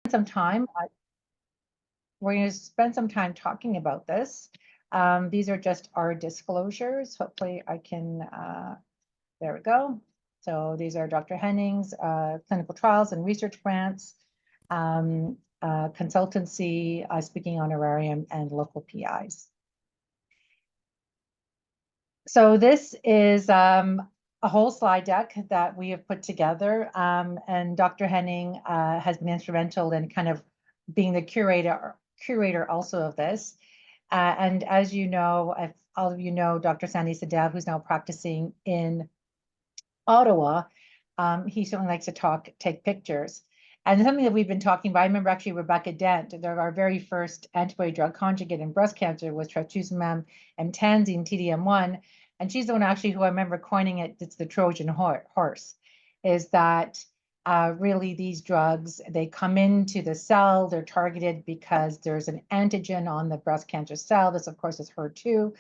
some time. We're going to spend some time talking about this. These are just our disclosures. Hopefully I can, there we go. So these are Dr. Henning's clinical trials and research grants, consultancy, speaking honorarium, and local PIs. So this is a whole slide deck that we have put together, and Dr. Henning has been instrumental in kind of being the curator also of this. And as you know, if all of you know, Dr. Sandy Sadev, who's now practicing in Ottawa, he certainly likes to take pictures. And something that we've been talking about, I remember actually Rebecca Dent, our very first antibody drug conjugate in breast cancer was trastuzumab emtansine TDM1. And she's the one actually who I remember coining it, it's the Trojan horse, is that really these drugs, they come into the cell, they're targeted because there's an antigen on the breast cancer cell. This, of course, is HER2,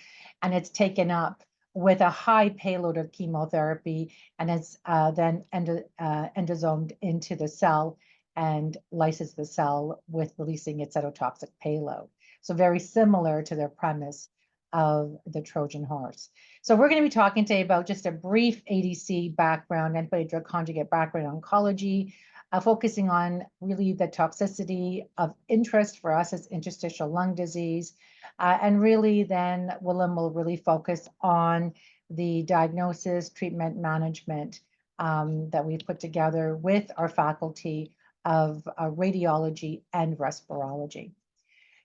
and it's taken up with a high payload of chemotherapy, and it's then endosomed into the cell and lyses the cell with releasing its cytotoxic payload. So very similar to their premise of the Trojan horse. So we're going to be talking today about just a brief ADC background, antibody drug conjugate background in oncology, focusing on really the toxicity of interest for us as interstitial lung disease. And really then Willem will really focus on the diagnosis, treatment, management that we've put together with our faculty of radiology and respirology.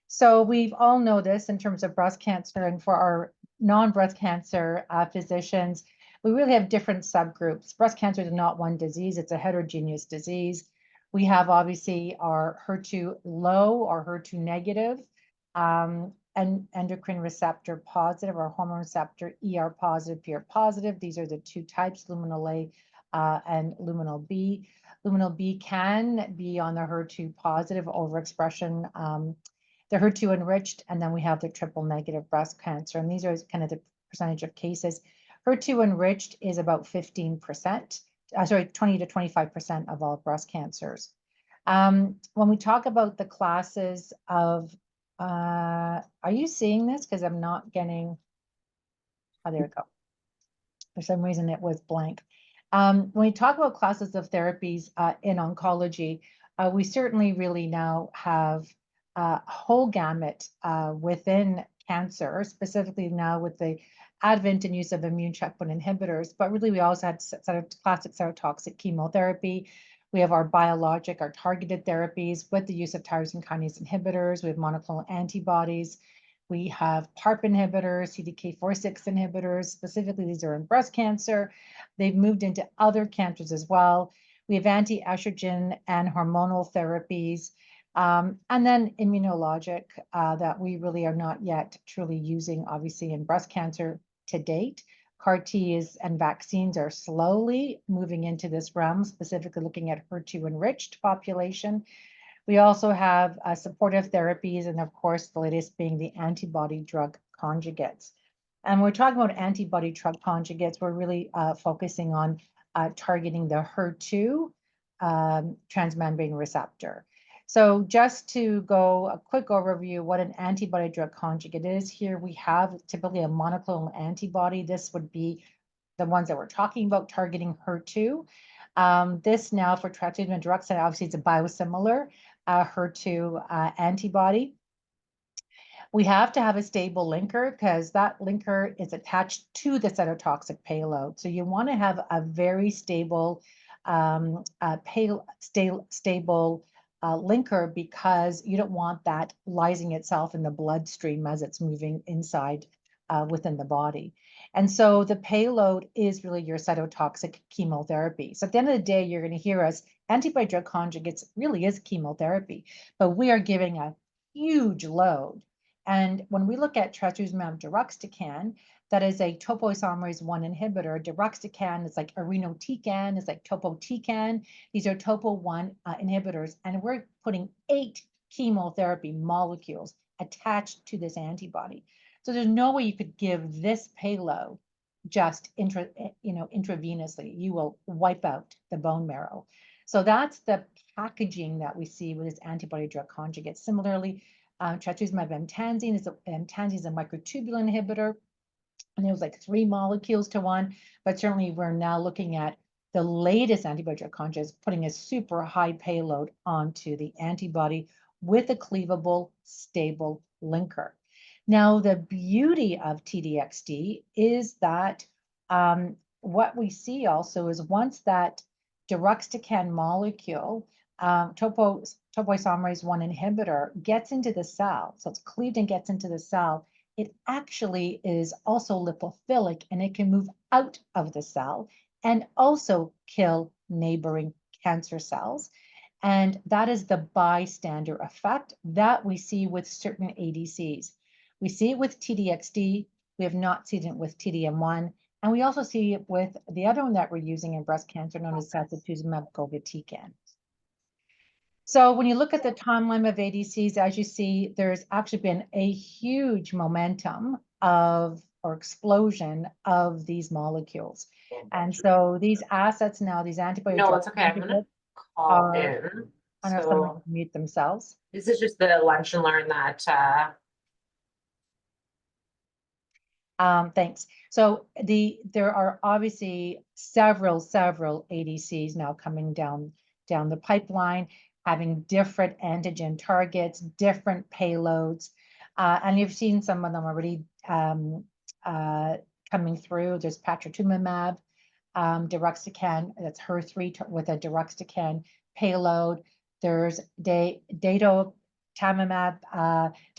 So we've all know this in terms of breast cancer, and for our non-breast cancer physicians, we really have different subgroups. Breast cancer is not one disease, it's a heterogeneous disease. We have obviously our HER2 low or HER2 negative, and endocrine receptor positive or hormone receptor ER positive, PR positive. These are the two types, luminal A and luminal B. Luminal B can be on the HER2 positive overexpression, the HER2 enriched, and then we have the triple negative breast cancer. And these are kind of the percentage of cases. HER2 enriched is about 15%, 20 to 25% of all breast cancers. When we talk about the classes of, are you seeing this? Because I'm not getting, oh, there we go. For some reason it was blank. When we talk about classes of therapies in oncology, we certainly really now have a whole gamut within cancer, specifically now with the advent and use of immune checkpoint inhibitors. But really, we also had classic cytotoxic chemotherapy. We have our biologic, our targeted therapies with the use of tyrosine kinase inhibitors. We have monoclonal antibodies. We have PARP inhibitors, CDK4/6 inhibitors. Specifically, these are in breast cancer. They've moved into other cancers as well. We have anti-estrogen and hormonal therapies. And then immunologic that we really are not yet truly using, obviously, in breast cancer to date. CAR-Ts and vaccines are slowly moving into this realm, specifically looking at HER2-enriched population. We also have supportive therapies, and of course, the latest being the antibody drug conjugates. And when we're talking about antibody drug conjugates, we're really focusing on targeting the HER2 transmembrane receptor. So just to go a quick overview what an antibody drug conjugate is, here we have typically a monoclonal antibody. This would be the ones that we're talking about targeting HER2. This now for trastuzumab deruxtecan, obviously it's a biosimilar HER2 antibody. We have to have a stable linker because that linker is attached to the cytotoxic payload. So you want to have a very stable, stable linker because you don't want that lysing itself in the bloodstream as it's moving inside within the body. And so the payload is really your cytotoxic chemotherapy. So at the end of the day, you're going to hear us, antibody drug conjugates really is chemotherapy, but we are giving a huge load. And when we look at trastuzumab deruxtecan, that is a topoisomerase 1 inhibitor. Deruxtecan is like irinotecan, is like topotecan. These are topo 1 inhibitors, and we're putting 8 chemotherapy molecules attached to this antibody. So there's no way you could give this payload just intravenously. You will wipe out the bone marrow. So that's the packaging that we see with this antibody drug conjugate. Similarly, trastuzumab emtansine is a microtubule inhibitor, and it was like 3 molecules to 1, but certainly we're now looking at the latest antibody drug conjugates, putting a super high payload onto the antibody with a cleavable, stable linker. Now, the beauty of T-Dxd is that what we see also is once that deruxtecan molecule, topoisomerase 1 inhibitor, gets into the cell, so it's cleaved and gets into the cell, it actually is also lipophilic, and it can move out of the cell and also kill neighboring cancer cells. And that is the bystander effect that we see with certain ADCs. We see it with T-Dxd. We have not seen it with T-DM1. And we also see it with the other one that we're using in breast cancer, known as sacituzumab govitecan. So when you look at the timeline of ADCs, as you see, there's actually been a huge momentum of, or explosion of these molecules. And so these assets now, these antibody No, it's okay. I'm going to call in. I know someone can mute themselves. This is just the lunch and learn that. Thanks. So there are obviously several ADCs now coming down the pipeline, having different antigen targets, different payloads, and you've seen some of them already coming through. There's patritumumab, deruxtecan, that's HER3 with a deruxtecan payload. There's datotamimab,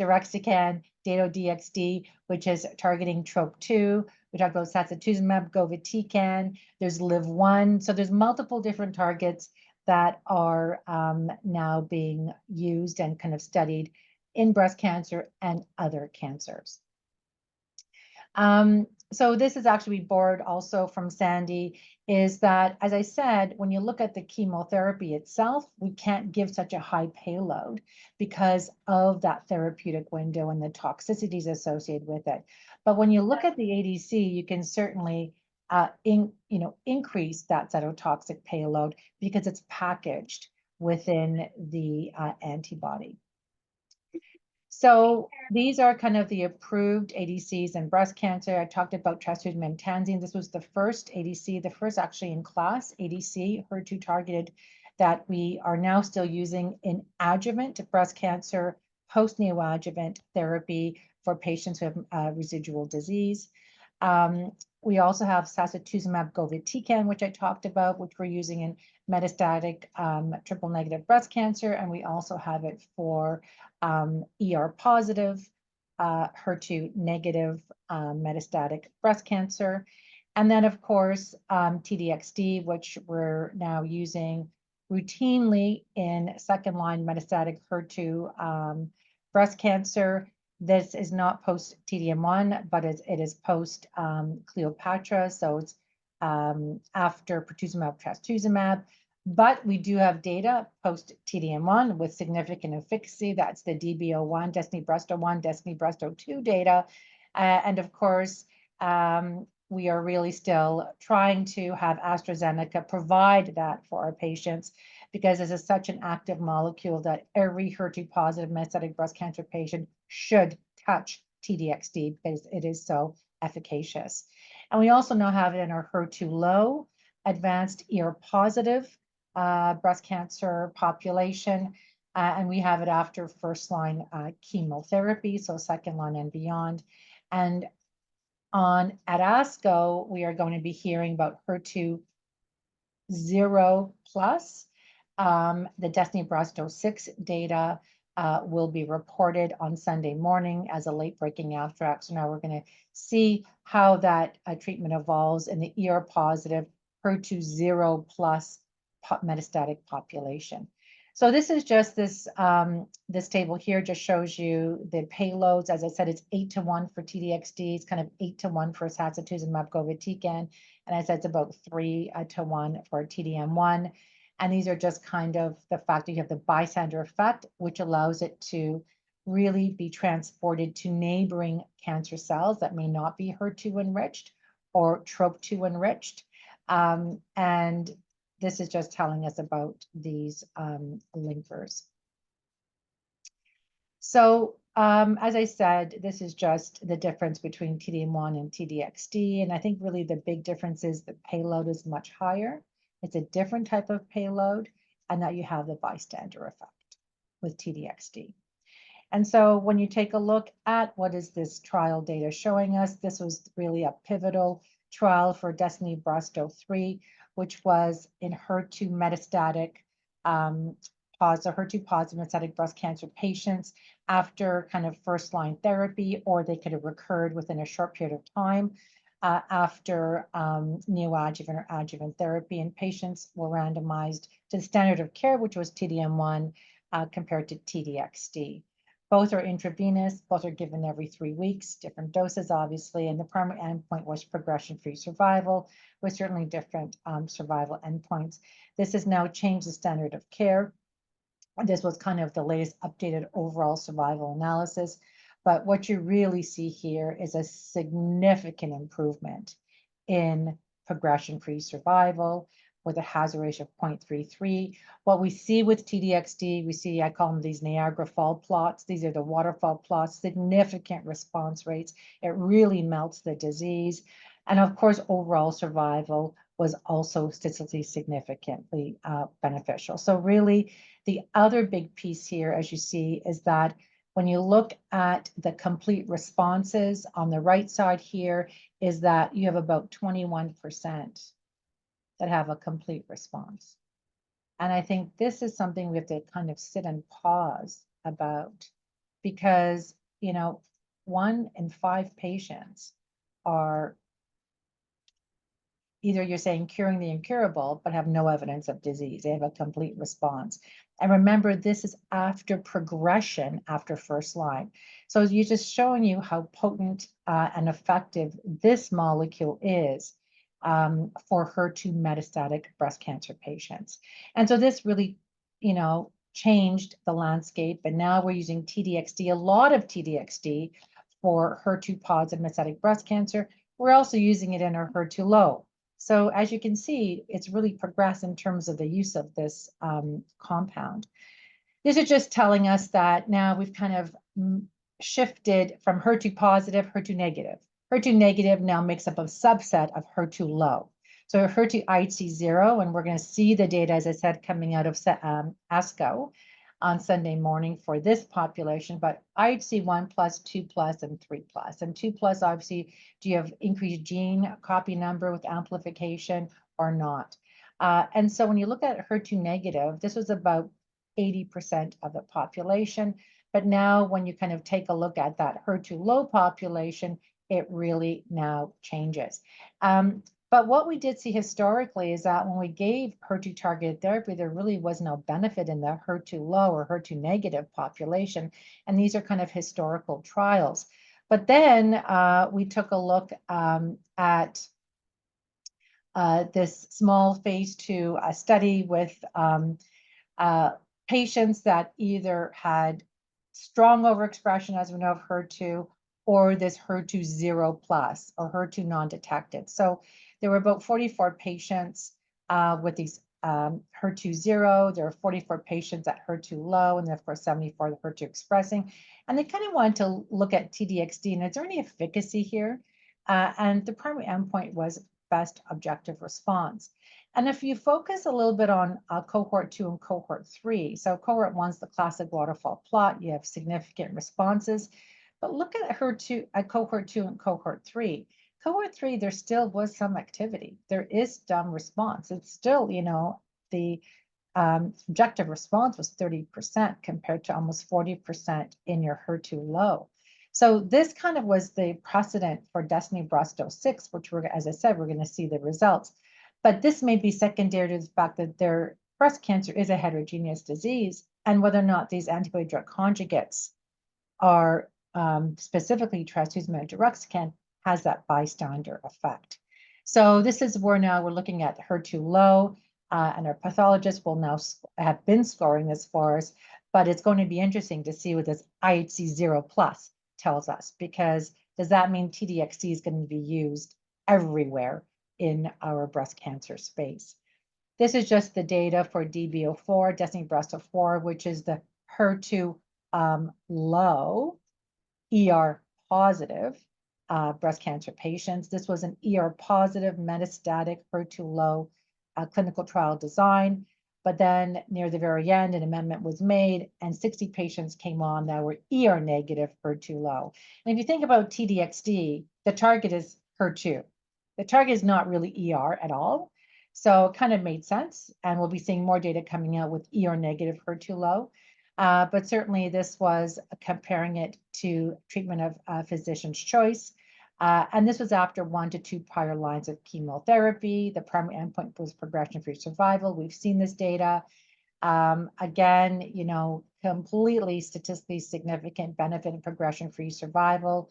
deruxtecan, T-Dxd, which is targeting TROP2. We talked about sacituzumab govitecan. There's LIV1. So there's multiple different targets that are now being used and kind of studied in breast cancer and other cancers. So this is actually borrowed also from Sandy, is that, as I said, when you look at the chemotherapy itself, we can't give such a high payload because of that therapeutic window and the toxicities associated with it. But when you look at the ADC, you can certainly increase that cytotoxic payload because it's packaged within the antibody. So these are kind of the approved ADCs in breast cancer. I talked about trastuzumab emtansine. This was the first ADC, the first actually in class ADC, HER2 targeted, that we are now still using in adjuvant breast cancer, post-neoadjuvant therapy for patients who have residual disease. We also have sacituzumab govitecan, which I talked about, which we're using in metastatic triple-negative breast cancer, and we also have it for ER-positive, HER2-negative metastatic breast cancer. And then, of course, T-Dxd, which we're now using routinely in second-line metastatic HER2 breast cancer. This is not post-T-DM1, but it is post-Cleopatra, so it's after pertuzumab, trastuzumab. But we do have data post-T-DM1 with significant efficacy. That's the DB01, DESTINY-Breast01, DESTINY-Breast02 data. And of course, we are really still trying to have AstraZeneca provide that for our patients, because this is such an active molecule that every HER2-positive metastatic breast cancer patient should touch T-Dxd because it is so efficacious. And we also now have it in our HER2-low, advanced ER-positive breast cancer population, and we have it after first-line chemotherapy, so second-line and beyond. And at ASCO, we are going to be hearing about HER2 0+. The DESTINY-Breast06 data will be reported on Sunday morning as a late-breaking abstract. So now we're going to see how that treatment evolves in the ER-positive HER2 0+ metastatic population. So this is just this table here just shows you the payloads. As I said, it's 8-to-1 for T-Dxd. It's kind of 8-to-1 for sacituzumab govitecan, and I said it's about 3-to-1 for T-DM1. And these are just kind of the fact that you have the bystander effect, which allows it to really be transported to neighboring cancer cells that may not be HER2 enriched or TROP2 enriched. And this is just telling us about these linkers. So as I said, this is just the difference between TDM1 and T-Dxd. And I think really the big difference is the payload is much higher. It's a different type of payload, and that you have the bystander effect with T-Dxd. And so when you take a look at what is this trial data showing us, this was really a pivotal trial for DESTINY-Breast03, which was in HER2 metastatic HER2 positive metastatic breast cancer patients after kind of first line therapy, or they could have recurred within a short period of time after neoadjuvant or adjuvant therapy. And patients were randomized to the standard of care, which was TDM1 compared to T-Dxd. Both are intravenous, both are given every 3 weeks, different doses, obviously, and the primary endpoint was progression-free survival, with certainly different survival endpoints. This has now changed the standard of care. This was kind of the latest updated overall survival analysis. But what you really see here is a significant improvement in progression-free survival with a hazard ratio of 0.33. What we see with T-Dxd, we see, I call them these Niagara Fall plots. These are the waterfall plots, significant response rates. It really melts the disease. And of course, overall survival was also statistically significantly beneficial. So really, the other big piece here, as you see, is that when you look at the complete responses on the right side here, is that you have about 21% that have a complete response. And I think this is something we have to kind of sit and pause about, because, you know, 1 in 5 patients are either you're saying curing the incurable, but have no evidence of disease. They have a complete response. And remember, this is after progression, after first line. So you're just showing you how potent and effective this molecule is for HER2 metastatic breast cancer patients. And so this really, you know, changed the landscape. And now we're using T-Dxd, a lot of T-Dxd for HER2 positive metastatic breast cancer. We're also using it in our HER2 low. So as you can see, it's really progressed in terms of the use of this compound. This is just telling us that now we've kind of shifted from HER2 positive, HER2 negative. HER2 negative now makes up a subset of HER2 low. So HER2 IHC 0, and we're going to see the data, as I said, coming out of ASCO on Sunday morning for this population, but IHC 1+, 2+, and 3+. And 2+, obviously, do you have increased gene copy number with amplification or not? And so when you look at HER2 negative, this was about 80% of the population. But now when you kind of take a look at that HER2 low population, it really now changes. But what we did see historically is that when we gave HER2 targeted therapy, there really was no benefit in the HER2 low or HER2 negative population. And these are kind of historical trials. But then we took a look at this small phase 2 study with patients that either had strong overexpression, as we know, of HER2, or this HER2 0+ or HER2 non-detected. So there were about 44 patients with these HER2 0. There were 44 patients at HER2 low, and then of course 74 the HER2 expressing. And they kind of wanted to look at T-Dxd, and is there any efficacy here? And the primary endpoint was best objective response. And if you focus a little bit on cohort 2 and cohort 3, so cohort 1 is the classic waterfall plot. You have significant responses. But look at HER2 at cohort 2 and cohort 3. Cohort 3, there still was some activity. There is some response. It's still, you know, the objective response was 30% compared to almost 40% in your HER2 low. So this kind of was the precedent for DESTINY-Breast06, which we're, as I said, we're going to see the results. But this may be secondary to the fact that their breast cancer is a heterogeneous disease, and whether or not these antibody drug conjugates are specifically trastuzumab deruxtecan has that bystander effect. So this is where now we're looking at HER2 low, and our pathologists will now have been scoring this for us, but it's going to be interesting to see what this IHC 0+ tells us, because does that mean T-Dxd is going to be used everywhere in our breast cancer space? This is just the data for DB04, Destiny-Breast04, which is the HER2 low, ER positive breast cancer patients. This was an ER positive metastatic HER2 low clinical trial design. But then near the very end, an amendment was made and 60 patients came on that were ER negative HER2 low. And if you think about T-Dxd, the target is HER2. The target is not really ER at all. So it kind of made sense. And we'll be seeing more data coming out with ER negative HER2 low. But certainly this was comparing it to treatment of physician's choice. And this was after 1 to 2 prior lines of chemotherapy. The primary endpoint was progression-free survival. We've seen this data. Again, you know, completely statistically significant benefit in progression-free survival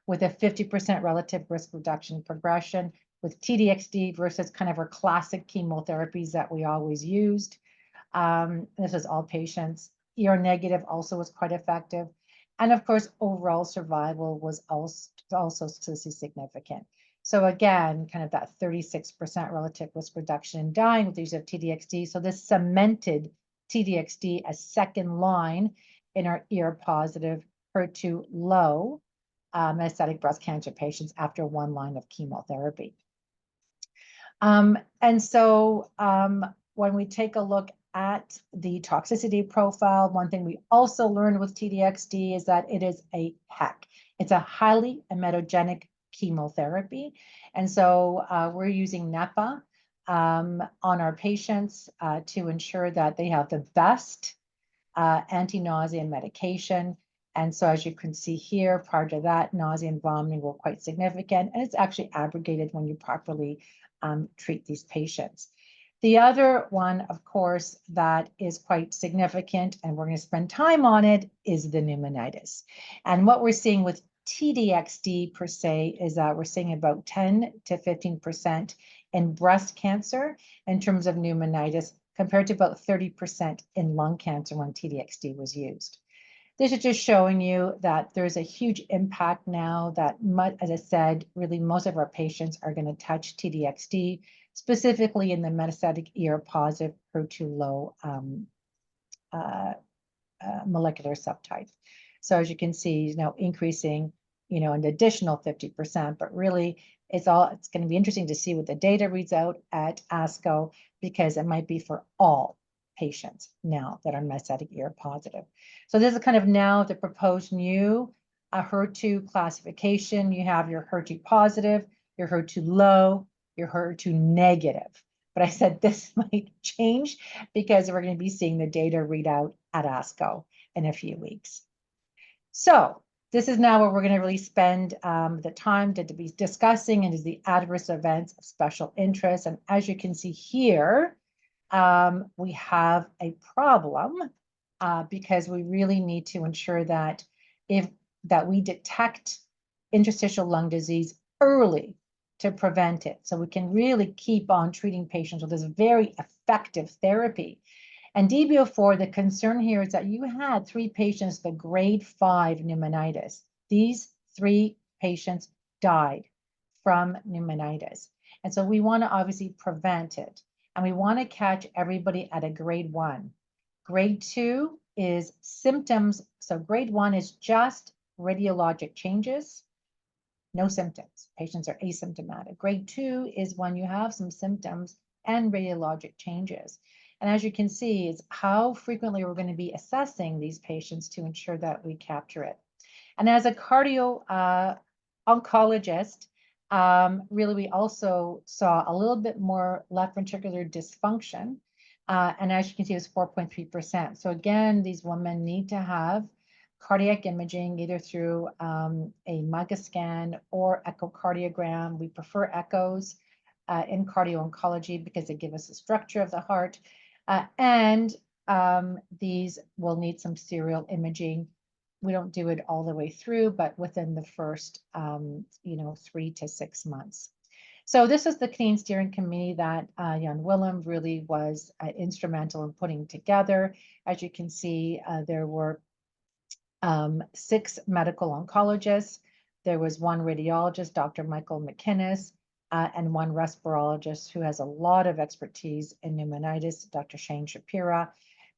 with a 50% relative risk reduction in progression with T-Dxd versus kind of our classic chemotherapies that we always used. This was all patients. ER negative also was quite effective. And of course, overall survival was also statistically significant. So again, kind of that 36% relative risk reduction in dying with the use of T-Dxd. So this cemented T-Dxd as second line in our ER positive, HER2 low metastatic breast cancer patients after 1 line of chemotherapy. And so when we take a look at the toxicity profile, one thing we also learned with T-Dxd is that it is a HEC. It's a highly emetogenic chemotherapy. And so we're using NEPA on our patients to ensure that they have the best anti-nausea medication. And so as you can see here, prior to that, nausea and vomiting were quite significant. And it's actually abrogated when you properly treat these patients. The other one, of course, that is quite significant, and we're going to spend time on it, is the pneumonitis. And what we're seeing with T-Dxd per se is that we're seeing about 10 to 15% in breast cancer in terms of pneumonitis, compared to about 30% in lung cancer when T-Dxd was used. This is just showing you that there's a huge impact now that, as I said, really most of our patients are going to touch T-Dxd, specifically in the metastatic ER positive HER2 low molecular subtype. So as you can see, you know, increasing, you know, an additional 50%, but really it's going to be interesting to see what the data reads out at ASCO, because it might be for all patients now that are metastatic ER positive. So this is kind of now the proposed new HER2 classification. You have your HER2 positive, your HER2 low, your HER2 negative. But I said this might change because we're going to be seeing the data readout at ASCO in a few weeks. So this is now where we're going to really spend the time to be discussing, and is the adverse events of special interest. And as you can see here, we have a problem because we really need to ensure that we detect interstitial lung disease early to prevent it, so we can really keep on treating patients with this very effective therapy. And DB04, the concern here is that you had 3 patients with grade 5 pneumonitis. These 3 patients died from pneumonitis. And so we want to obviously prevent it. And we want to catch everybody at a grade 1. Grade 2 is symptoms. So grade 1 is just radiologic changes, no symptoms. Patients are asymptomatic. Grade 2 is when you have some symptoms and radiologic changes. And as you can see, it's how frequently we're going to be assessing these patients to ensure that we capture it. And as a cardio oncologist, really, we also saw a little bit more left ventricular dysfunction. And as you can see, it was 4.3%. So again, these women need to have cardiac imaging, either through a MIGA scan or echocardiogram. We prefer echoes in cardio-oncology because they give us the structure of the heart. And these will need some serial imaging. We don't do it all the way through, but within the first, 3 to 6 months. So this is the Canadian Steering Committee that Jan-Willem really was instrumental in putting together. As you can see, there were 6 medical oncologists. There was 1 radiologist, Dr. Michael McInnes, and one respirologist who has a lot of expertise in pneumonitis, Dr. Shane Shapira.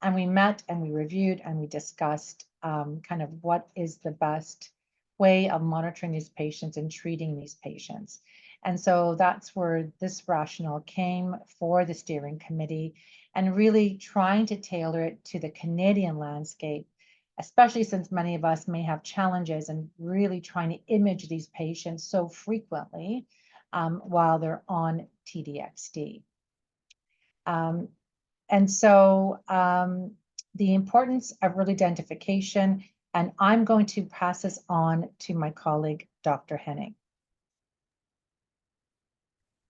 And we met and we reviewed and we discussed kind of what is the best way of monitoring these patients and treating these patients. And so that's where this rationale came for the steering committee, and really trying to tailor it to the Canadian landscape, especially since many of us may have challenges in really trying to image these patients so frequently while they're on T-Dxd. And so the importance of early identification, and I'm going to pass this on to my colleague, Dr. Henning.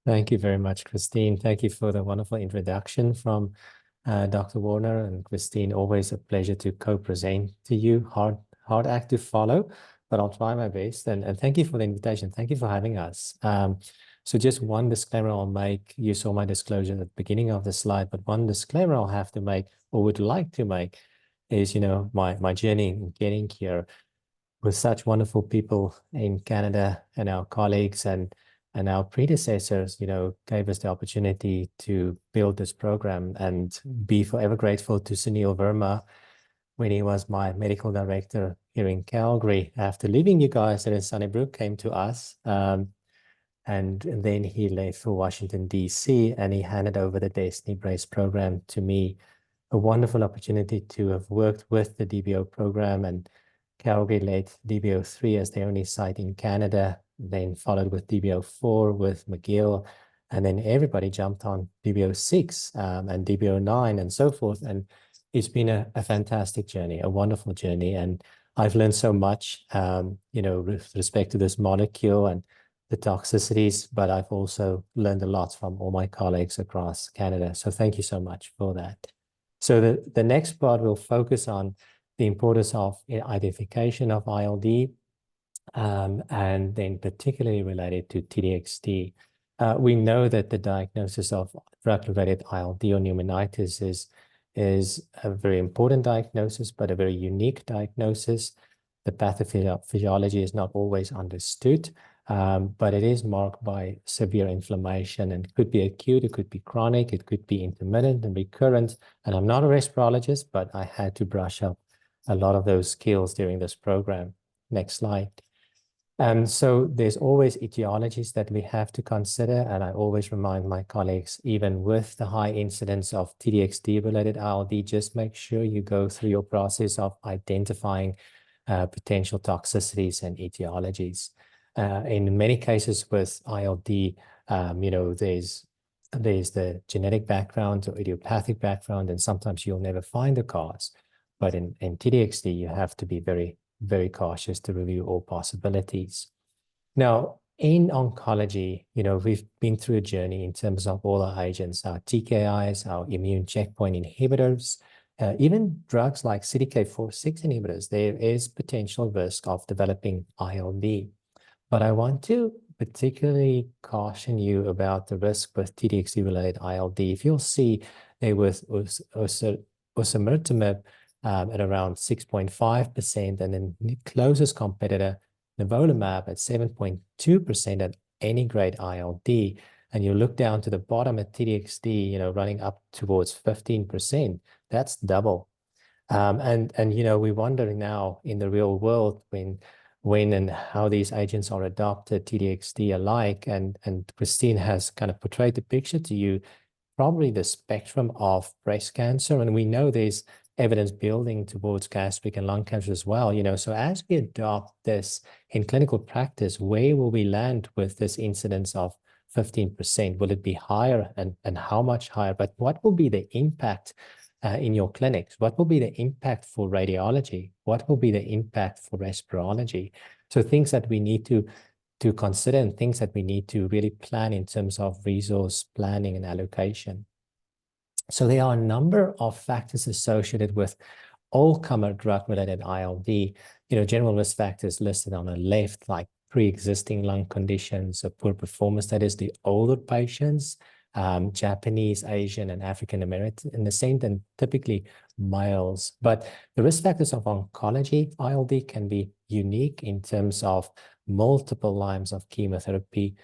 Thank you very much, Christine. Thank you for the wonderful introduction from Dr. Warner and Christine. Always a pleasure to co-present to you. Hard act to follow, but I'll try my best. And thank you for the invitation. Thank you for having us. So just one disclaimer I'll make. You saw my disclosure at the beginning of the slide, but one disclaimer I'll have to make, or would like to make, is, you know, my journey in getting here with such wonderful people in Canada, and our colleagues and our predecessors, you know, gave us the opportunity to build this program, and be forever grateful to Sunil Verma when he was my medical director here in Calgary. After leaving you guys at Sunnybrook, came to us, and then he left for Washington, D.C., and he handed over the Destiny Brace program to me. A wonderful opportunity to have worked with the DBO program, and Calgary led DBO3 as the only site in Canada, then followed with DBO4 with McGill, and then everybody jumped on DBO6 and DBO9 and so forth. And it's been a fantastic journey, a wonderful journey. And I've learned so much, you know, with respect to this molecule and the toxicities, but I've also learned a lot from all my colleagues across Canada. So thank you so much for that. So the next part will focus on the importance of identification of ILD, and then particularly related to T-Dxd. We know that the diagnosis of drug-related ILD or pneumonitis is a very important diagnosis, but a very unique diagnosis. The pathophysiology is not always understood, but it is marked by severe inflammation, and it could be acute, it could be chronic, it could be intermittent and recurrent. And I'm not a respirologist, but I had to brush up a lot of those skills during this program. Next slide. So there's always etiologies that we have to consider, and I always remind my colleagues, even with the high incidence of T-Dxd-related ILD, just make sure you go through your process of identifying potential toxicities and etiologies. In many cases with ILD, you know, there's the genetic background or idiopathic background, and sometimes you'll never find the cause. But in T-Dxd, you have to be very, very cautious to review all possibilities. Now, in oncology, you know, we've been through a journey in terms of all our agents, our TKIs, our immune checkpoint inhibitors, even drugs like CDK4/6 inhibitors. There is potential risk of developing ILD. But I want to particularly caution you about the risk with T-Dxd-related ILD. If you'll see, there was osimertinib at around 6.5%, and then the closest competitor, nivolumab, at 7.2% at any grade ILD. And you look down to the bottom at T-Dxd, you know, running up towards 15%. That's double. And you know, we're wondering now in the real world when and how these agents are adopted, T-Dxd alike, and Christine has kind of portrayed the picture to you, probably the spectrum of breast cancer, and we know there's evidence building towards gastric and lung cancer as well, you know. So as we adopt this in clinical practice, where will we land with this incidence of 15%? Will it be higher, and how much higher? But what will be the impact in your clinics? What will be the impact for radiology? What will be the impact for respirology? So things that we need to consider, and things that we need to really plan in terms of resource planning and allocation. So there are a number of factors associated with all-comer drug-related ILD. You know, general risk factors listed on the left, like pre-existing lung conditions, a poor performance, that is the older patients, Japanese, Asian, and African American in the same, and typically males. But the risk factors of oncology ILD can be unique in terms of multiple lines of chemotherapy,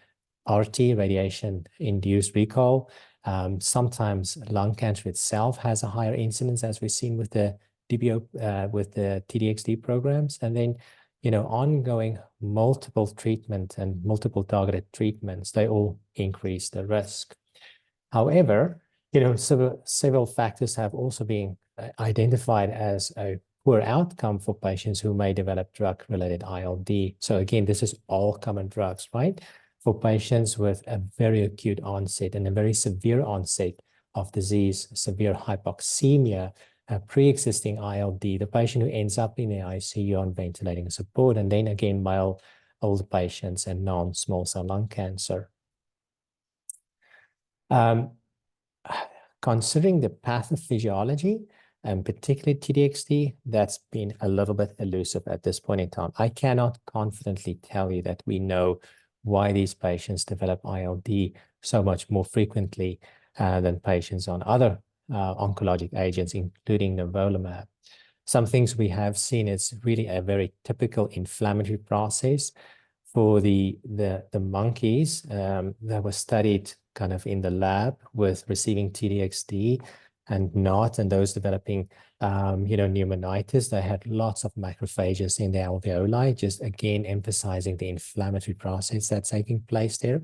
RT, radiation-induced recall. Sometimes lung cancer itself has a higher incidence, as we've seen with the with the T-Dxd programs. And then, ongoing multiple treatment and multiple targeted treatments, they all increase the risk. However, several factors have also been identified as a poor outcome for patients who may develop drug-related ILD. So again, this is all common drugs, right? For patients with a very acute onset and a very severe onset of disease, severe hypoxemia, pre-existing ILD, the patient who ends up in the ICU on ventilating support, and then again, mild older patients and non-small cell lung cancer. Considering the pathophysiology, and particularly T-Dxd, that's been a little bit elusive at this point in time. I cannot confidently tell you that we know why these patients develop ILD so much more frequently than patients on other oncologic agents, including nivolumab. Some things we have seen is really a very typical inflammatory process. For the monkeys that were studied kind of in the lab with receiving T-Dxd and not, and those developing, pneumonitis, they had lots of macrophages in the alveoli, just again emphasizing the inflammatory process that's taking place there.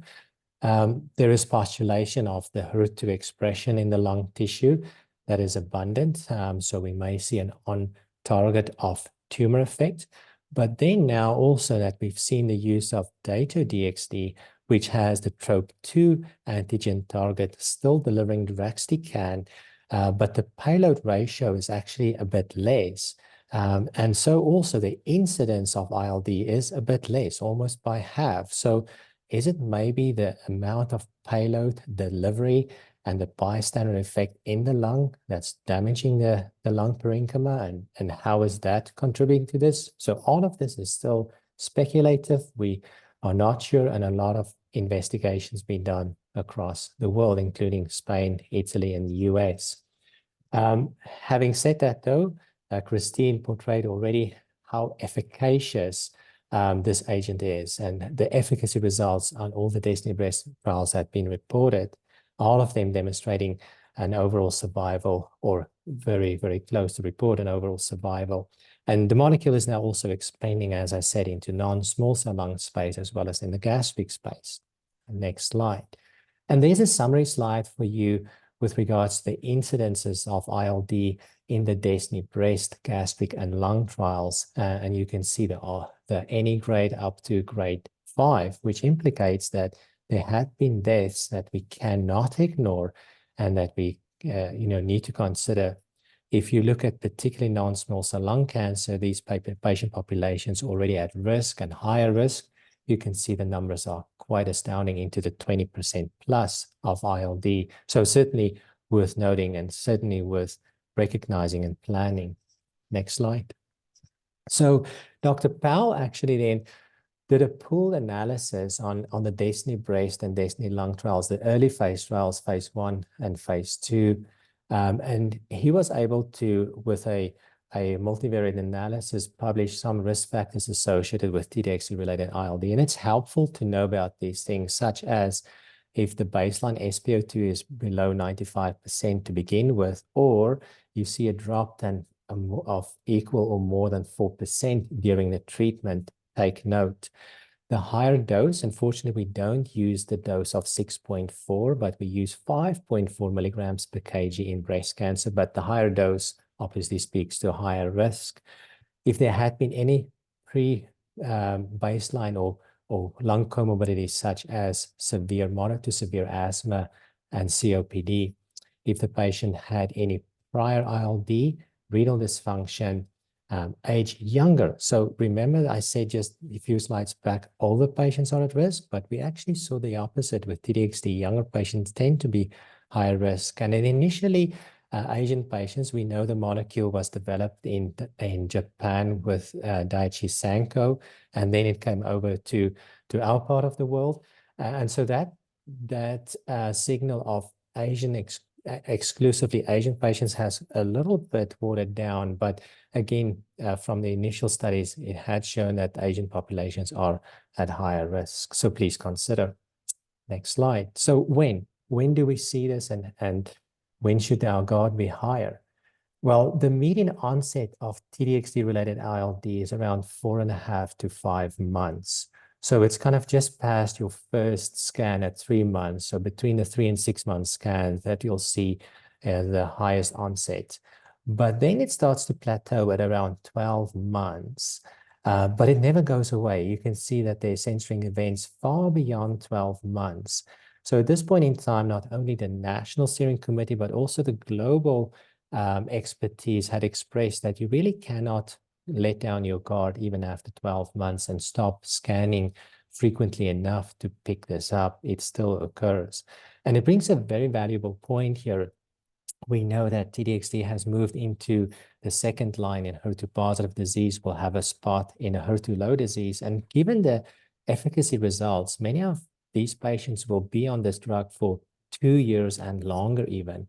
There is postulation of the HER2 expression in the lung tissue that is abundant, so we may see an on-target of tumor effect. But then now also that we've seen the use of Dato-DXd, which has the TROP2 antigen target still delivering deruxtecan, but the payload ratio is actually a bit less. And so also the incidence of ILD is a bit less, almost by half. So is it maybe the amount of payload delivery and the bystander effect in the lung that's damaging the lung parenchyma, and how is that contributing to this? So all of this is still speculative. We are not sure, and a lot of investigations being done across the world, including Spain, Italy, and the US. Having said that, though, Christine portrayed already how efficacious this agent is, and the efficacy results on all the DESTINY-Breast trials have been reported, all of them demonstrating an overall survival, or very, very close to report an overall survival. And the molecule is now also expanding, as I said, into non-small cell lung space as well as in the gastric space. Next slide. And there's a summary slide for you with regards to the incidences of ILD in the DESTINY-Breast, gastric, and lung trials. And you can see the any grade up to grade 5, which implicates that there have been deaths that we cannot ignore and that we need to consider. If you look at particularly non-small cell lung cancer, these patient populations already at risk and higher risk, you can see the numbers are quite astounding, into the 20% plus of ILD. So certainly worth noting and certainly worth recognizing and planning. Next slide. So Dr. Powell actually then did a pooled analysis on the DESTINY-Breast and DESTINY-Lung trials, the early phase trials, phase 1 and phase 2. And he was able to, with a multivariate analysis, publish some risk factors associated with T-Dxd-related ILD. And it's helpful to know about these things, such as if the baseline SpO2 is below 95% to begin with, or you see a drop of equal or more than 4% during the treatment. Take note. The higher dose, unfortunately, we don't use the dose of 6.4, but we use 5.4 milligrams per kg in breast cancer. But the higher dose obviously speaks to a higher risk. If there had been any baseline or lung comorbidities such as severe, moderate to severe asthma and COPD, if the patient had any prior ILD, renal dysfunction, age younger. So remember, I said just a few slides back, older patients are at risk, but we actually saw the opposite with T-Dxd. Younger patients tend to be higher risk. And then initially, Asian patients, we know the molecule was developed in Japan with Daiichi Sankyo, and then it came over to our part of the world. And so that signal of exclusively Asian patients has a little bit watered down, but again, from the initial studies, it had shown that Asian populations are at higher risk. So please consider. Next slide. So when do we see this, and when should our guard be higher? Well, the median onset of T-Dxd-related ILD is around 4.5 to 5 months. So it's kind of just past your first scan at 3 months. So between the 3 and 6 month scans that you'll see the highest onset. But then it starts to plateau at around 12 months. But it never goes away. You can see that there's censoring events far beyond 12 months. So at this point in time, not only the National Steering Committee, but also the global expertise had expressed that you really cannot let down your guard even after 12 months and stop scanning frequently enough to pick this up. It still occurs. And it brings a very valuable point here. We know that T-Dxd has moved into the second line in HER2-positive disease, will have a spot in a HER2-low disease. And given the efficacy results, many of these patients will be on this drug for 2 years and longer even.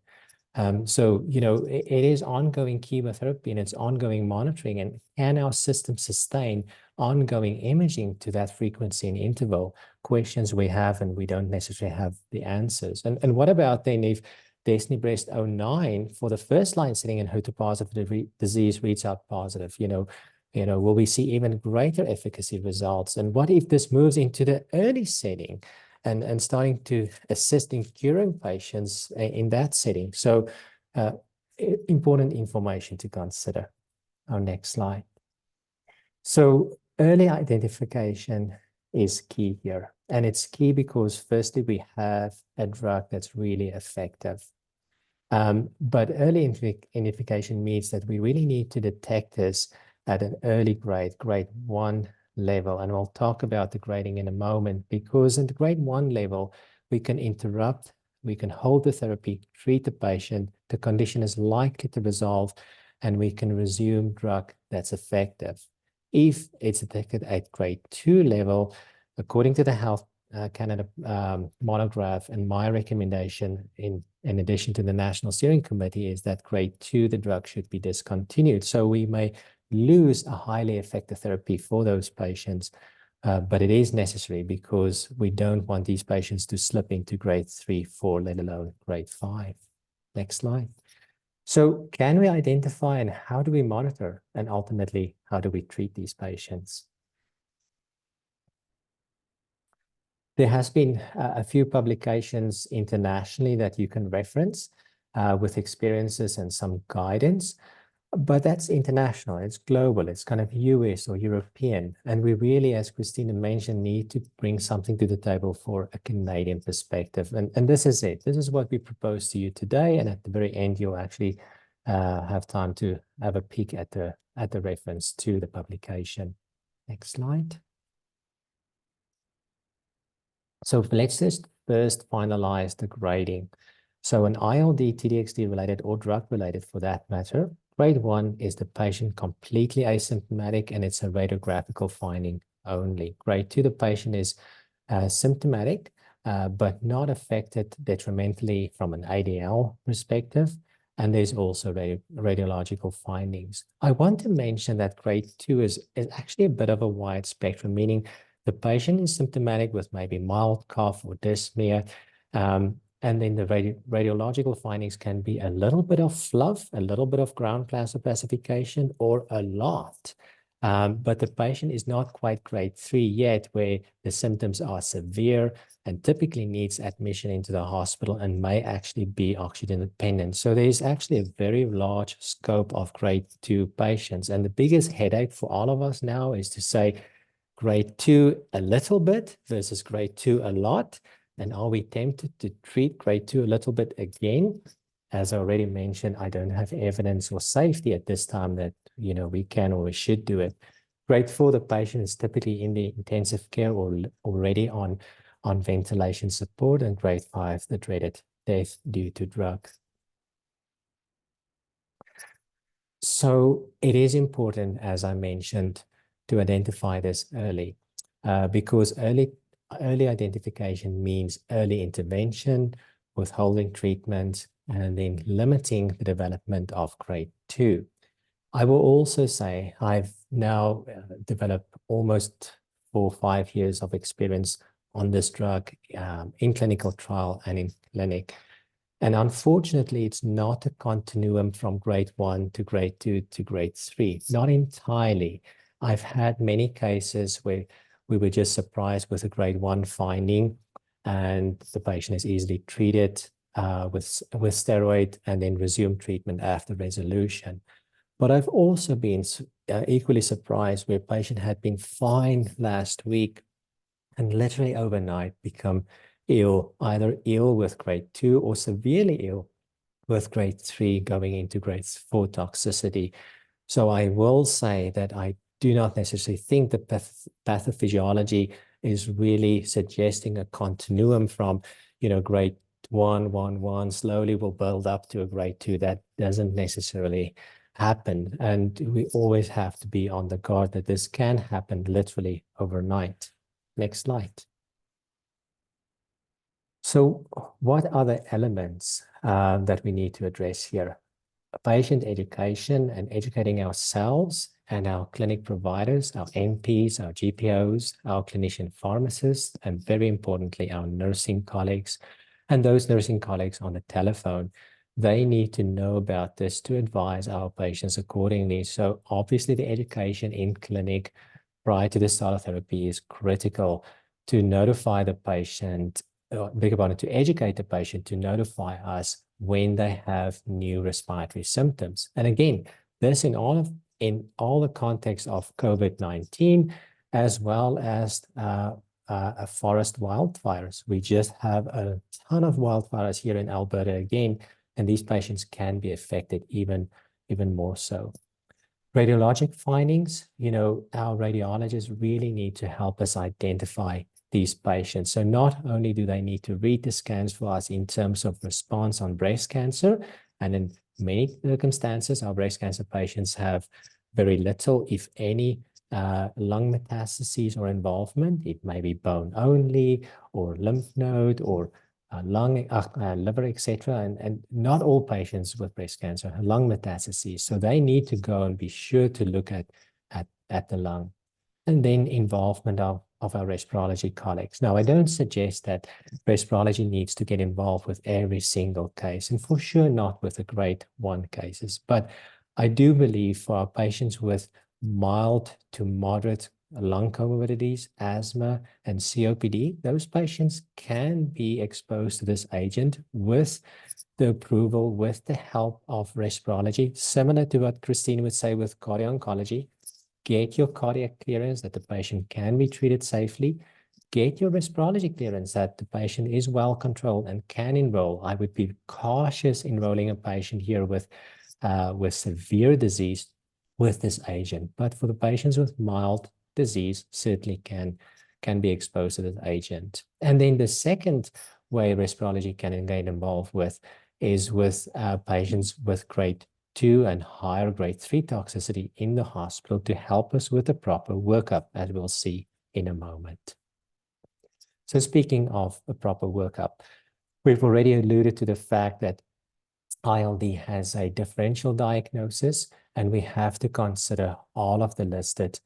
So, you know, it is ongoing chemotherapy and it's ongoing monitoring. And can our system sustain ongoing imaging to that frequency and interval? Questions we have, and we don't necessarily have the answers. And what about then if DESTINY-Breast09 for the first line setting in HER2-positive disease reads out positive? You know, will we see even greater efficacy results? And what if this moves into the early setting and starting to assist in curing patients in that setting? So important information to consider. Our next slide. So early identification is key here. And it's key because firstly, we have a drug that's really effective. But early identification means that we really need to detect this at an early grade 1 level. And we'll talk about the grading in a moment, because in the grade 1 level, we can interrupt, we can hold the therapy, treat the patient, the condition is likely to resolve, and we can resume drug that's effective. If it's detected at grade 2 level, according to the Health Canada monograph, and my recommendation in addition to the National Steering Committee is that grade 2, the drug should be discontinued. So we may lose a highly effective therapy for those patients, but it is necessary because we don't want these patients to slip into grade 3, 4, let alone grade 5. Next slide. So can we identify, and how do we monitor, and ultimately, how do we treat these patients? There has been a few publications internationally that you can reference with experiences and some guidance. But that's international, it's global, it's kind of US or European. And we really, as Christina mentioned, need to bring something to the table for a Canadian perspective. And this is it. This is what we propose to you today. And at the very end, you'll actually have time to have a peek at the reference to the publication. Next slide. So let's just first finalize the grading. So an ILD, T-Dxd related or drug related for that matter, grade 1 is the patient completely asymptomatic and it's a radiographical finding only. Grade 2, the patient is symptomatic, but not affected detrimentally from an ADL perspective. And there's also radiological findings. I want to mention that grade 2 is actually a bit of a wide spectrum, meaning the patient is symptomatic with maybe mild cough or dyspnea. And then the radiological findings can be a little bit of fluff, a little bit of ground class opacification, or a lot. But the patient is not quite grade 3 yet, where the symptoms are severe and typically needs admission into the hospital and may actually be oxygen dependent. So there's actually a very large scope of grade 2 patients. And the biggest headache for all of us now is to say grade 2 a little bit versus grade 2 a lot. And are we tempted to treat grade 2 a little bit again? As I already mentioned, I don't have evidence or safety at this time that, you know, we can or we should do it. Grade 4, the patient is typically in the intensive care or already on ventilation support. And grade 5, the dreaded death due to drug. So it is important, as I mentioned, to identify this early because early identification means early intervention, withholding treatment, and then limiting the development of grade 2. I will also say I've now developed almost 4 or 5 years of experience on this drug in clinical trial and in clinic. And unfortunately, it's not a continuum from grade 1 to grade 2 to grade 3, not entirely. I've had many cases where we were just surprised with a grade 1 finding, and the patient is easily treated with steroid and then resume treatment after resolution. But I've also been equally surprised where a patient had been fine last week and literally overnight become ill, either ill with grade 2 or severely ill with grade 3 going into grade 4 toxicity. So I will say that I do not necessarily think the pathophysiology is really suggesting a continuum from, grade 1, slowly will build up to a grade 2. That doesn't necessarily happen. And we always have to be on the guard that this can happen literally overnight. Next slide. So what are the elements that we need to address here? Patient education and educating ourselves and our clinic providers, our NPs, our GPOs, our clinician pharmacists, and very importantly, our nursing colleagues. And those nursing colleagues on the telephone, they need to know about this to advise our patients accordingly. So obviously the education in clinic prior to the start of therapy is critical to notify the patient, to educate the patient to notify us when they have new respiratory symptoms. And again, this in all the context of COVID-19, as well as forest wildfires. We just have a ton of wildfires here in Alberta again, and these patients can be affected even more so. Radiologic findings, our radiologists really need to help us identify these patients. So not only do they need to read the scans for us in terms of response on breast cancer, and in many circumstances, our breast cancer patients have very little, if any, lung metastases or involvement. It may be bone only, or lymph node, or lung, liver, etc. And not all patients with breast cancer have lung metastases. So they need to go and be sure to look at the lung. And then involvement of our respirology colleagues. Now, I don't suggest that respirology needs to get involved with every single case, and for sure not with the grade 1 cases. But I do believe for our patients with mild to moderate lung comorbidities, asthma, and COPD, those patients can be exposed to this agent with the approval, with the help of respirology, similar to what Christine would say with cardio-oncology. Get your cardiac clearance that the patient can be treated safely. Get your respirology clearance that the patient is well controlled and can enroll. I would be cautious enrolling a patient here with severe disease with this agent. But for the patients with mild disease, certainly can be exposed to this agent. And then the second way respirology can get involved with is with patients with grade 2 and higher grade 3 toxicity in the hospital to help us with the proper workup, as we'll see in a moment. So speaking of a proper workup, we've already alluded to the fact that ILD has a differential diagnosis, and we have to consider all of the listed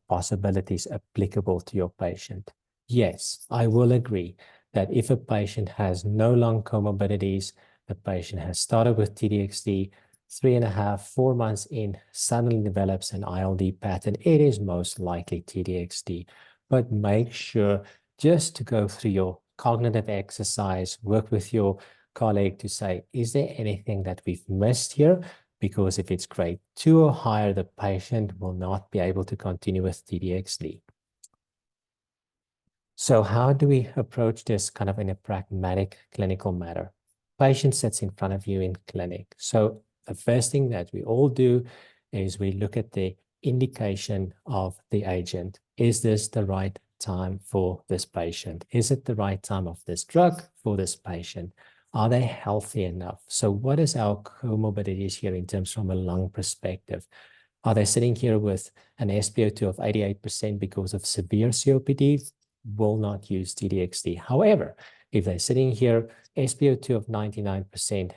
possibilities applicable to your patient. Yes, I will agree that if a patient has no lung comorbidities, the patient has started with T-Dxd, 3.5, 4 months in, suddenly develops an ILD pattern, it is most likely T-Dxd. But make sure just to go through your cognitive exercise, work with your colleague to say, is there anything that we've missed here? Because if it's grade 2 or higher, the patient will not be able to continue with T-Dxd. So how do we approach this kind of in a pragmatic clinical manner? Patient sits in front of you in clinic. So the first thing that we all do is we look at the indication of the agent. Is this the right time for this patient? Is it the right time of this drug for this patient? Are they healthy enough? So what is our comorbidities here in terms from a lung perspective? Are they sitting here with an SpO2 of 88% because of severe COPD? Will not use T-Dxd. However, if they're sitting here, SpO2 of 99%,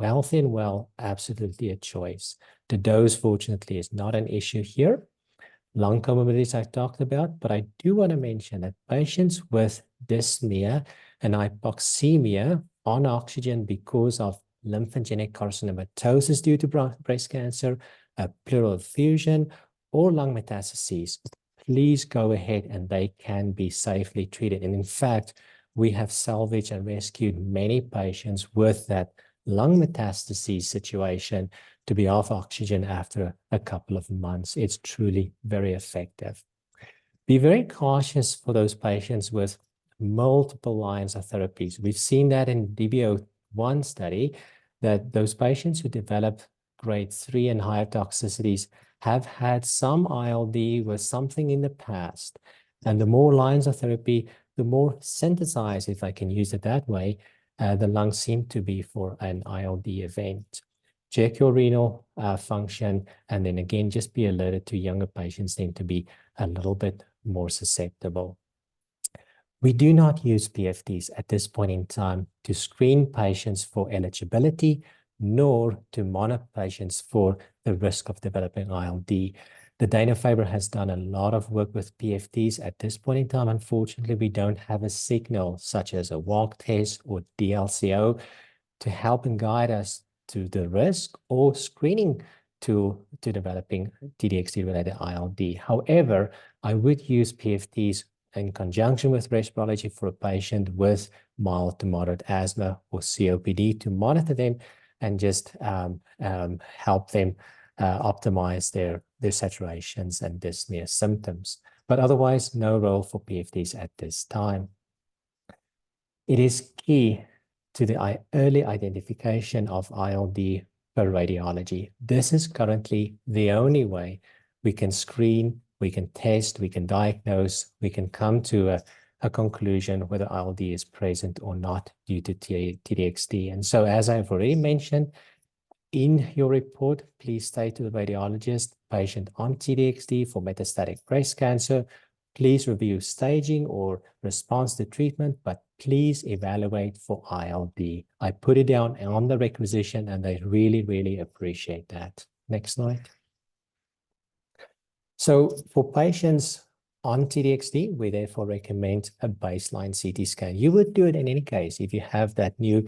healthy and well, absolutely a choice. The dose, fortunately, is not an issue here. lung comorbidities I talked about, but I do want to mention that patients with dyspnea and hypoxemia on oxygen because of lymphogenic carcinomatosis due to breast cancer, a pleural effusion, or lung metastases, please go ahead and they can be safely treated. And in fact, we have salvaged and rescued many patients with that lung metastases situation to be off oxygen after a couple of months. It's truly very effective. Be very cautious for those patients with multiple lines of therapies. We've seen that in DB01 study, that those patients who develop grade 3 and higher toxicities have had some ILD with something in the past. And the more lines of therapy, the more synthesized, if I can use it that way, the lungs seem to be for an ILD event. Check your renal function, and then again, just be alerted to younger patients tend to be a little bit more susceptible. We do not use PFTs at this point in time to screen patients for eligibility, nor to monitor patients for the risk of developing ILD. The Dana-Farber has done a lot of work with PFTs. At this point in time, unfortunately, we don't have a signal such as a walk test or DLCO to help and guide us to the risk or screening to developing T-Dxd-related ILD. However, I would use PFTs in conjunction with respirology for a patient with mild to moderate asthma or COPD to monitor them and just help them optimize their saturations and dyspnea symptoms. But otherwise, no role for PFTs at this time. It is key to the early identification of ILD per radiology. This is currently the only way we can screen, we can test, we can diagnose, we can come to a conclusion whether ILD is present or not due to T-Dxd. And so, as I've already mentioned, in your report, please state to the radiologist, patient on T-Dxd for metastatic breast cancer, please review staging or response to treatment, but please evaluate for ILD. I put it down on the requisition and I really, really appreciate that. Next slide. So for patients on T-Dxd, we therefore recommend a baseline CT scan. You would do it in any case if you have that new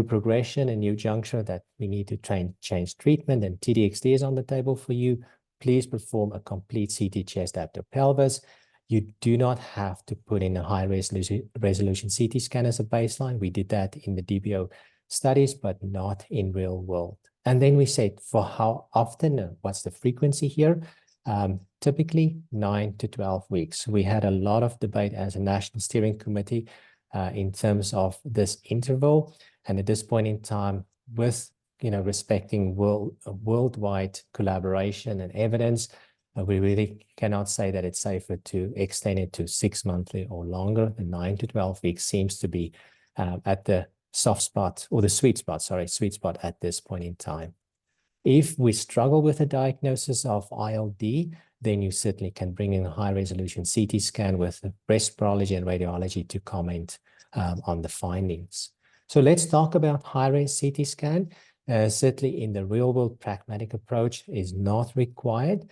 progression, a new juncture that we need to change treatment and T-Dxd is on the table for you. Please perform a complete CT chest after pelvis. You do not have to put in a high resolution CT scan as a baseline. We did that in the DBO studies, but not in real world. And then we said for how often, what's the frequency here? Typically 9 to 12 weeks. We had a lot of debate as a national steering committee in terms of this interval. And at this point in time, with respecting worldwide collaboration and evidence, we really cannot say that it's safer to extend it to 6 monthly or longer. The 9 to 12 weeks seems to be at the soft spot or the sweet spot at this point in time. If we struggle with a diagnosis of ILD, then you certainly can bring in a high-resolution CT scan with respirology and radiology to comment on the findings. So let's talk about high-res CT scan. Certainly in the real-world pragmatic approach is not required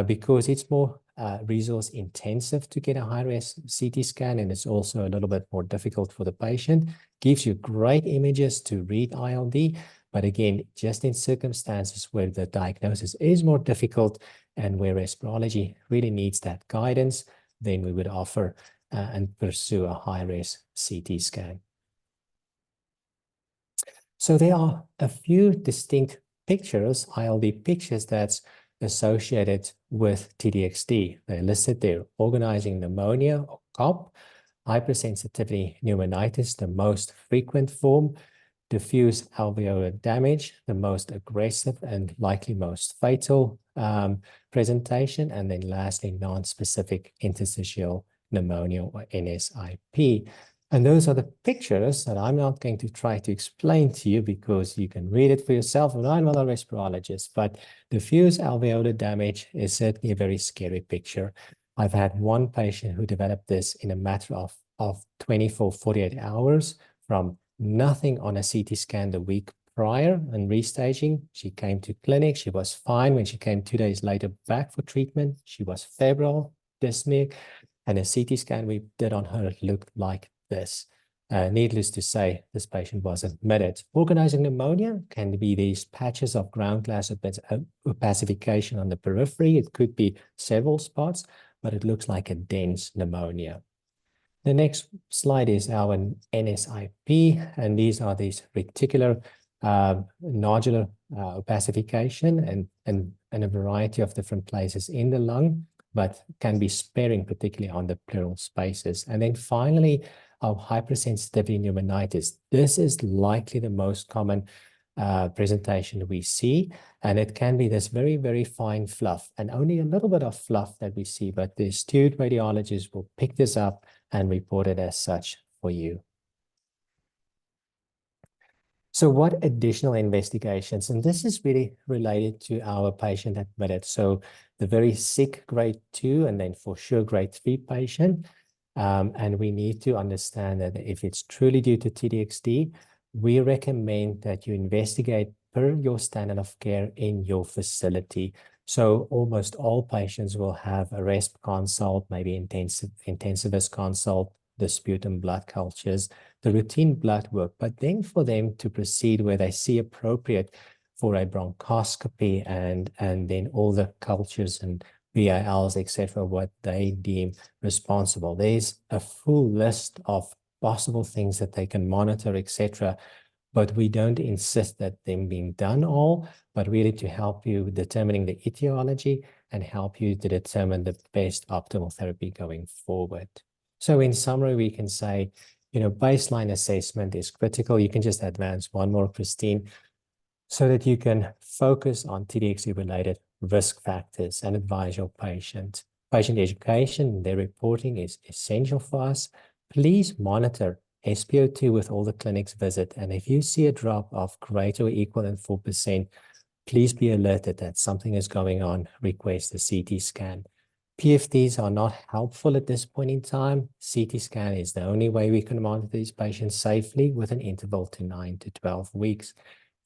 because it's more resource intensive to get a high-res CT scan, and it's also a little bit more difficult for the patient. Gives you great images to read ILD, but again, just in circumstances where the diagnosis is more difficult and where respirology really needs that guidance, then we would offer and pursue a high-res CT scan. So there are a few distinct pictures, ILD pictures, that's associated with T-Dxd. They're listed there: organizing pneumonia or COP, hypersensitivity pneumonitis, the most frequent form, diffuse alveolar damage, the most aggressive and likely most fatal presentation, and then lastly, non-specific interstitial pneumonia or NSIP. And those are the pictures that I'm not going to try to explain to you because you can read it for yourself, and I'm not a respirologist, but diffuse alveolar damage is certainly a very scary picture. I've had one patient who developed this in a matter of 24, 48 hours from nothing on a CT scan the week prior and restaging. She came to clinic. She was fine. When she came 2 days later back for treatment, she was febrile, dyspneic, and a CT scan we did on her looked like this. Needless to say, this patient was admitted. Organizing pneumonia can be these patches of ground glass opacification on the periphery. It could be several spots, but it looks like a dense pneumonia. The next slide is our NSIP, and these are these reticular nodular opacification and a variety of different places in the lung, but can be sparing, particularly on the pleural spaces. And then finally, our hypersensitivity pneumonitis. This is likely the most common presentation we see, and it can be this very, very fine fluff, and only a little bit of fluff that we see, but the astute radiologists will pick this up and report it as such for you. So what additional investigations, and this is really related to our patient admitted. So the very sick grade 2 and then for sure grade 3 patient. And we need to understand that if it's truly due to T-Dxd, we recommend that you investigate per your standard of care in your facility. So almost all patients will have a RESP consult, maybe intensivist consult, the sputum blood cultures, the routine blood work, but then for them to proceed where they see appropriate for a bronchoscopy and then all the cultures and BALs, etc., what they deem responsible. There's a full list of possible things that they can monitor, etc., but we don't insist that them being done all, but really to help you determining the etiology and help you to determine the best optimal therapy going forward. So in summary, we can say, baseline assessment is critical. You can just advance one more, Christine, so that you can focus on T-Dxd related risk factors and advise your patient. Patient education and their reporting is essential for us. Please monitor SpO2 with all the clinics visit. And if you see a drop of greater or equal than 4%, please be alerted that something is going on. Request a CT scan. PFTs are not helpful at this point in time. CT scan is the only way we can monitor these patients safely with an interval to 9 to 12 weeks.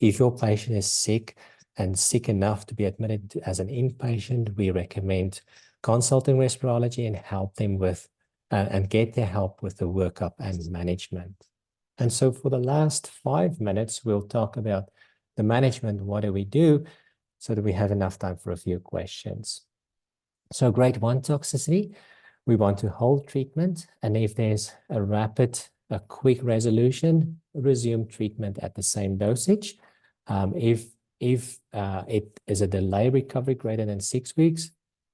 If your patient is sick and sick enough to be admitted as an inpatient, we recommend consulting respirology and help them with and get their help with the workup and management. And so for the last 5 minutes, we'll talk about the management. What do we do so that we have enough time for a few questions? So grade 1 toxicity, we want to hold treatment. And if there's a quick resolution, resume treatment at the same dosage. If it is a delay recovery greater than 6 weeks,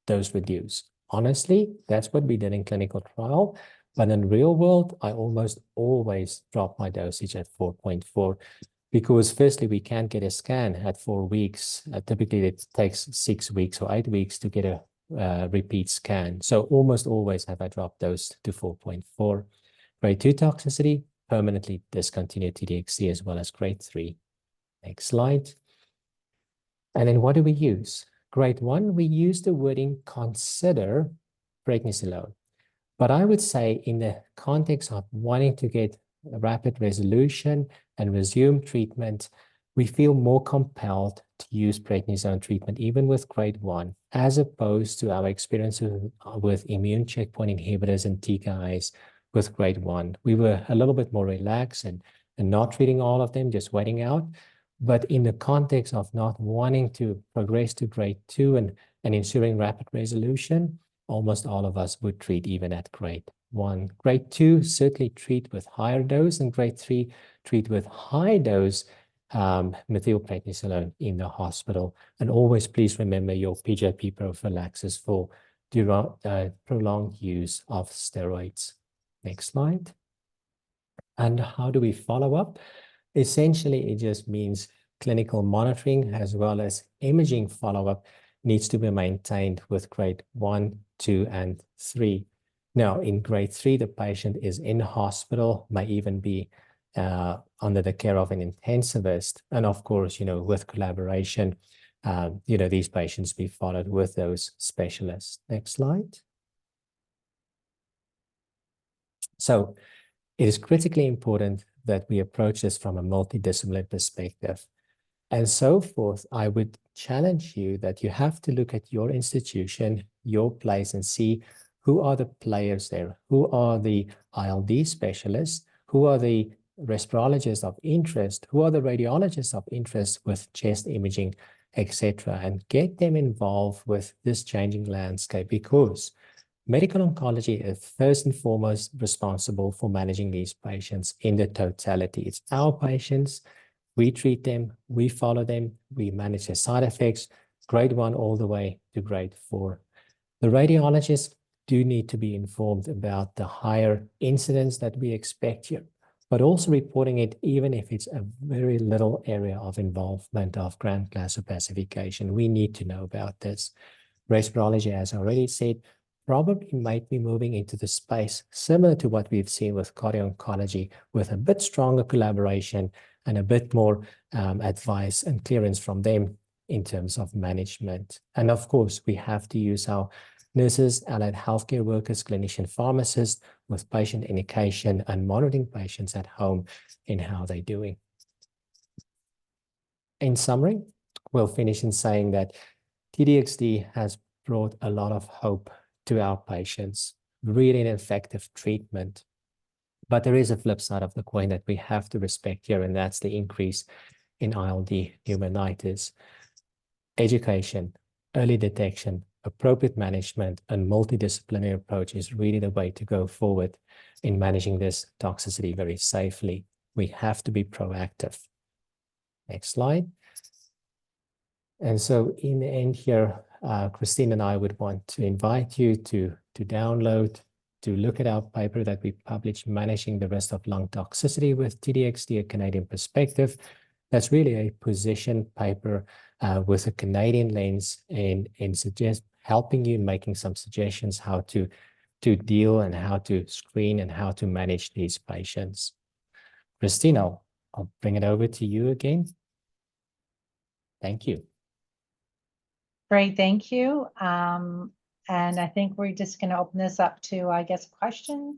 dose reduce. Honestly, that's what we did in clinical trial. But in real world, I almost always drop my dosage at 4.4 because firstly, we can't get a scan at 4 weeks. Typically, it takes 6 weeks or 8 weeks to get a repeat scan. So almost always have I dropped dose to 4.4. Grade 2 toxicity, permanently discontinue T-Dxd as well as grade 3. Next slide. And then what do we use? Grade 1, we use the wording consider prednisolone. But I would say in the context of wanting to get a rapid resolution and resume treatment, we feel more compelled to use prednisone treatment, even with grade 1, as opposed to our experience with immune checkpoint inhibitors and TKIs with grade 1. We were a little bit more relaxed and not treating all of them, just waiting out. But in the context of not wanting to progress to grade 2 and ensuring rapid resolution, almost all of us would treat even at grade 1. Grade 2, certainly treat with higher dose, and grade 3, treat with high dose methylprednisolone in the hospital. And always please remember your PJP prophylaxis for prolonged use of steroids. Next slide. And how do we follow up? Essentially, it just means clinical monitoring as well as imaging follow-up needs to be maintained with grade 1, 2, and 3. Now, in grade 3, the patient is in hospital, may even be under the care of an intensivist. And of course, with collaboration, these patients be followed with those specialists. Next slide. So it is critically important that we approach this from a multidisciplinary perspective. And so forth, I would challenge you that you have to look at your institution, your place, and see who are the players there, who are the ILD specialists, who are the respirologists of interest, who are the radiologists of interest with chest imaging, etc., and get them involved with this changing landscape, because medical oncology is first and foremost responsible for managing these patients in the totality. It's our patients. We treat them, we follow them, we manage their side effects, grade 1 all the way to grade 4. The radiologists do need to be informed about the higher incidence that we expect here, but also reporting it even if it's a very little area of involvement of grand class opacification. We need to know about this. Respirology, as I already said, probably might be moving into the space similar to what we've seen with cardio-oncology, with a bit stronger collaboration and a bit more advice and clearance from them in terms of management. And of course, we have to use our nurses, allied healthcare workers, clinician pharmacists with patient indication and monitoring patients at home in how they're doing. In summary, we'll finish in saying that T-Dxd has brought a lot of hope to our patients, really an effective treatment. But there is a flip side of the coin that we have to respect here, and that's the increase in ILD pneumonitis. Education, early detection, appropriate management, and multidisciplinary approach is really the way to go forward in managing this toxicity very safely. We have to be proactive. Next slide. And so in the end here, Christine and I would want to invite you to download, to look at our paper that we published, Managing the Risk of Lung Toxicity with T-Dxd, a Canadian perspective. That's really a position paper with a Canadian lens and helping you, making some suggestions how to deal and how to screen and how to manage these patients. Christine, I'll bring it over to you again. Thank you. Great, thank you. And I think we're just going to open this up to, I guess, questions.